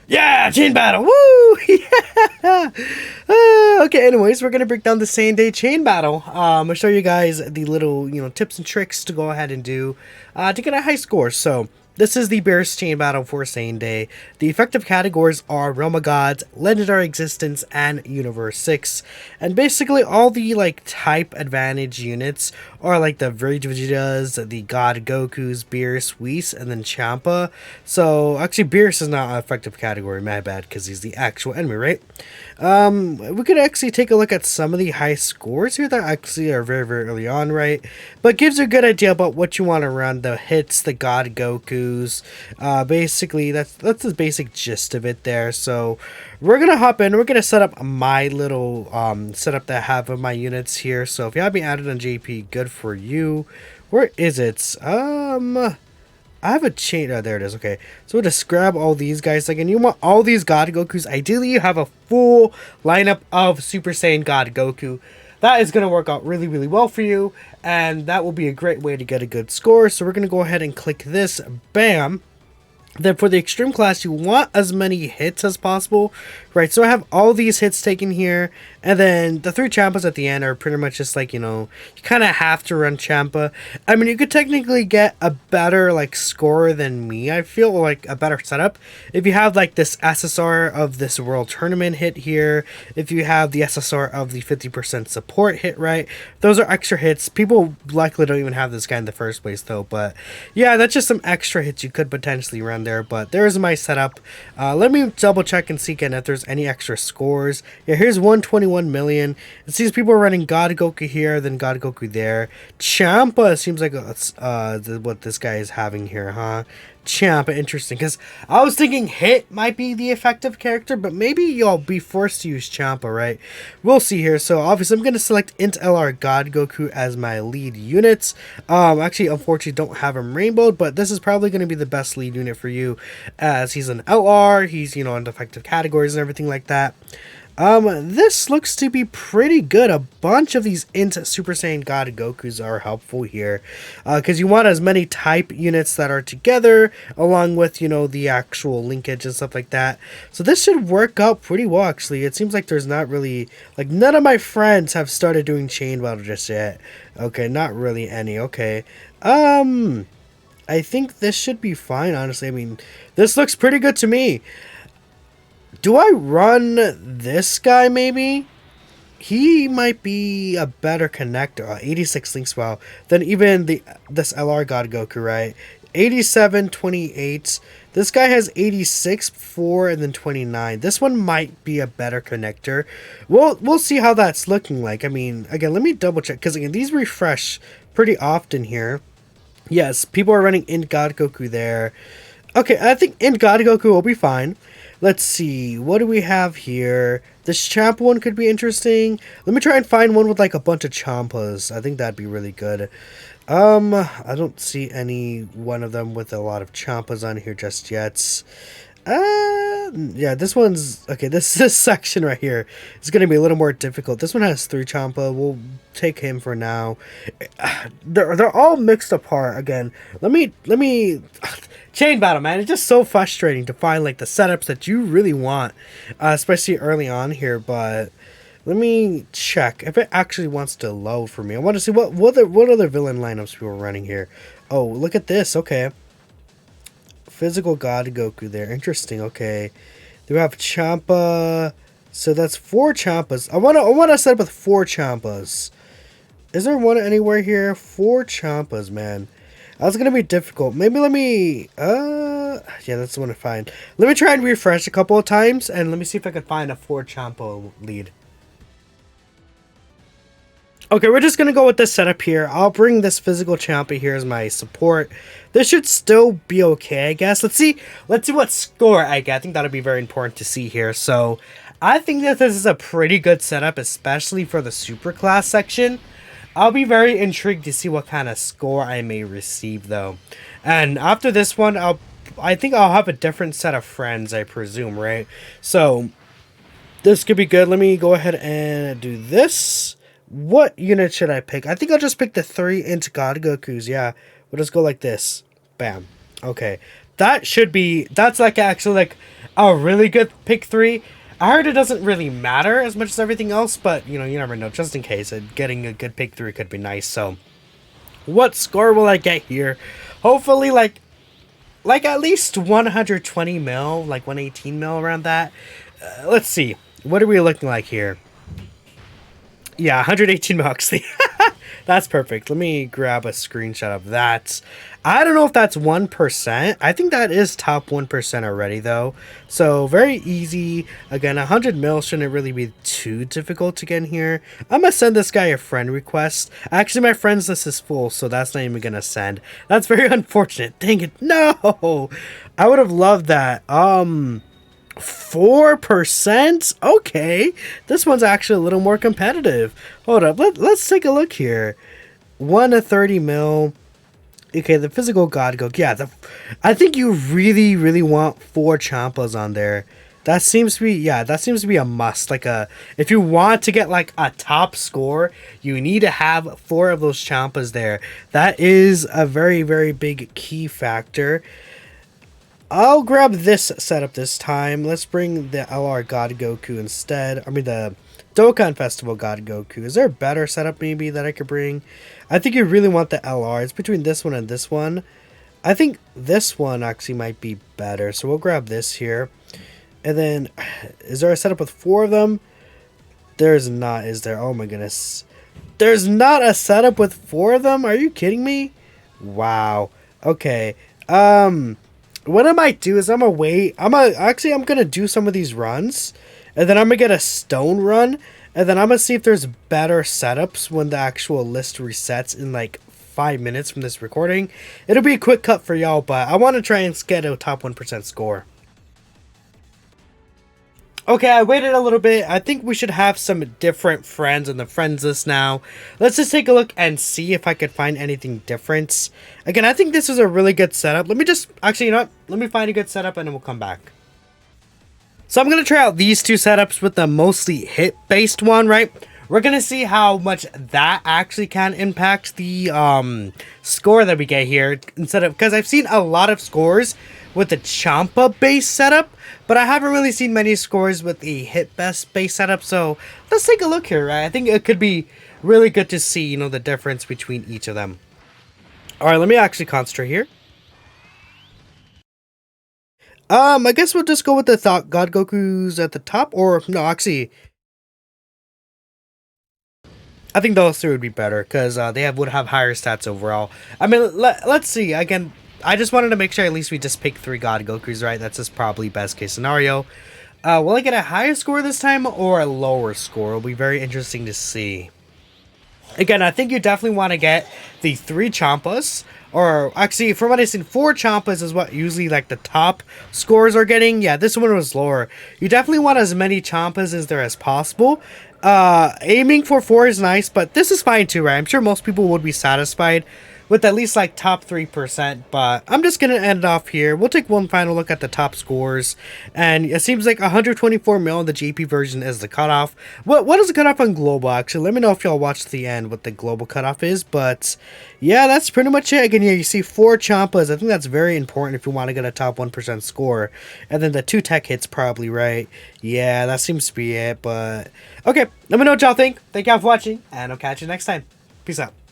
Yeah, chain battle. Woo! Yeah. Okay. Anyways, we're gonna break down the same day chain battle. I'll show you guys the little tips and tricks to go ahead and do to get a high score. So this is the Beerus chain battle for same day. The effective categories are Realm of Gods, Legendary Existence, and Universe 6. And basically all the like type advantage units are like the Vegetas, the God Gokus, Beerus, Whis, and then Champa. So actually Beerus is not an effective category, my bad, because he's the actual enemy, right? We could actually take a look at some of the high scores here that actually are very, very early on, right? But gives you a good idea about what you want to run, the hits, the God Gokus. Basically, that's the basic gist of it there. So we're gonna hop in. We're gonna set up my little setup that I have of my units here. So if you have me added on JP, good for you. Where is it? I have a chain. Oh, there it is. Okay, so we'll just grab all these guys. Like, and you want all these God Gokus. Ideally, you have a full lineup of Super Saiyan God Goku. That is going to work out really, really well for you, and that will be a great way to get a good score. So we're going to go ahead and click this. Bam. Then for the extreme class, you want as many hits as possible, right? So I have all these hits taken here, and then the 3 Champas at the end are pretty much just like, you kind of have to run Champa. I mean, you could technically get a better, like, score than me, I feel, like a better setup. If you have, like, this SSR of this World Tournament hit here, if you have the SSR of the 50% support hit, right? Those are extra hits. People likely don't even have this guy in the first place, though, but yeah, that's just some extra hits you could potentially run there. But there's my setup. Let me double check and see again if there's any extra scores. Yeah, here's 121 million. It seems people are running God Goku here, then God Goku there. Champa seems like what this guy is having here, huh? Champa, interesting, because I was thinking Hit might be the effective character, but maybe you'll be forced to use Champa, right? We'll see here. So obviously I'm going to select Int LR God Goku as my lead units. Actually, unfortunately, don't have him rainbowed, but this is probably going to be the best lead unit for you, as he's an LR, he's, in defective categories and everything like that. This looks to be pretty good. A bunch of these Int Super Saiyan God Gokus are helpful here, because you want as many type units that are together, along with, the actual linkage and stuff like that. So this should work out pretty well, actually. It seems like there's not really, like, none of my friends have started doing chain battle just yet. Okay, not really any. Okay. I think this should be fine, honestly. I mean, this looks pretty good to me. Do I run this guy, maybe? He might be a better connector. 86 links, wow. Than even this LR God Goku, right? 87, 28. This guy has 86, 4, and then 29. This one might be a better connector. We'll see how that's looking like. I mean, again, let me double check. Because, again, these refresh pretty often here. Yes, people are running Int God Goku there. Okay, I think Int God Goku will be fine. Let's see, what do we have here? This Champa one could be interesting. Let me try and find one with like a bunch of Champas. I think that'd be really good. I don't see any one of them with a lot of Champas on here just yet. Yeah, this one's okay. This section right here is going to be a little more difficult. This one has 3 Champa. We'll take him for now. They're all mixed apart again. Let me chain battle, man. It's just so frustrating to find like the setups that you really want, especially early on here. But let me check if it actually wants to load for me. I want to see what other villain lineups people are running here. Oh, look at this. Okay. Physical God Goku there. Interesting. Okay. We have Champa. So that's 4 Champas. I wanna set up with 4 Champas. Is there one anywhere here? 4 Champas, man. That's gonna be difficult. Maybe let me yeah, that's the one to find. Let me try and refresh a couple of times and let me see if I can find a 4 Champa lead. Okay, we're just going to go with this setup here. I'll bring this physical Champa here as my support. This should still be okay, I guess. Let's see what score I get. I think that'll be very important to see here. So, I think that this is a pretty good setup, especially for the super class section. I'll be very intrigued to see what kind of score I may receive, though. And after this one, I think I'll have a different set of friends, I presume, right? So, this could be good. Let me go ahead and do this. What unit should I pick? I think I'll just pick the 3 Int God Gokus. Yeah, we'll just go like this. Bam. Okay. that should be, that's like actually like a really good pick 3. I heard it doesn't really matter as much as everything else, but you know, you never know. Just in case, getting a good pick 3 could be nice. So, what score will I get here? Hopefully, like at least 120 mil, like 118 mil around that. Let's see. What are we looking like here? Yeah, 118 bucks. That's perfect. Let me grab a screenshot of that. I don't know if that's 1%. I think that is top 1% already, though. So, very easy. Again, 100 mil shouldn't really be too difficult to get in here. I'm going to send this guy a friend request. Actually, my friends list is full, so that's not even going to send. That's very unfortunate. Dang it. No! I would have loved that. 4%? Okay. This one's actually a little more competitive. Hold up. Let's take a look here. 1 to 30 mil. Okay, the physical God Goku. Yeah, I think you really, really want 4 Champas on there. That seems to be, yeah, that seems to be a must. Like if you want to get like a top score, you need to have 4 of those Champas there. That is a very, very big key factor. I'll grab this setup this time. Let's bring the LR God Goku instead. I mean, the Dokkan Festival God Goku. Is there a better setup maybe that I could bring? I think you really want the LR. It's between this one and this one. I think this one actually might be better. So we'll grab this here. And then, is there a setup with 4 of them? There's not, is there? Oh my goodness. There's not a setup with 4 of them? Are you kidding me? Wow. Okay. What I might do is I'm gonna wait. I'm gonna do some of these runs, and then I'm gonna get a stone run, and then I'm gonna see if there's better setups when the actual list resets in like 5 minutes from this recording. It'll be a quick cut for y'all, but I want to try and get a top 1% score. Okay, I waited a little bit. I think we should have some different friends on the friends list now. Let's just take a look and see if I could find anything different. Again, I think this is a really good setup. Let me just, actually, you know what? Let me find a good setup and then we'll come back. So I'm going to try out these 2 setups with the mostly hit-based one, right? We're going to see how much that actually can impact the score that we get here. Instead of, because I've seen a lot of scores with the Champa base setup, but I haven't really seen many scores with the hit best base setup. So let's take a look here, right? I think it could be really good to see, you know, the difference between each of them. All right, let me actually concentrate here. I guess we'll just go with the thought God Goku's at the top, or no, actually, I think those 3 would be better because they would have higher stats overall. I mean, let's see again. I just wanted to make sure at least we just pick 3 God Gokus, right? That's just probably best case scenario. Will I get a higher score this time or a lower score? It'll be very interesting to see. Again, I think you definitely want to get the 3 Champas. Or actually, from what I've seen, 4 Champas is what usually like the top scores are getting. Yeah, this one was lower. You definitely want as many Champas as there as possible. Aiming for 4 is nice, but this is fine too, right? I'm sure most people would be satisfied with at least like top 3%, but I'm just gonna end off here. We'll take one final look at the top scores, and it seems like 124 mil in the JP version is the cutoff. What is the cutoff on global? Actually, let me know if y'all watched the end what the global cutoff is. But yeah, that's pretty much it. Again, here you see 4 Champas. I think that's very important if you want to get a top 1% score, and then the 2 tech hits probably, right? Yeah, that seems to be it. But okay, let me know what y'all think. Thank y'all for watching, and I'll catch you next time. Peace out.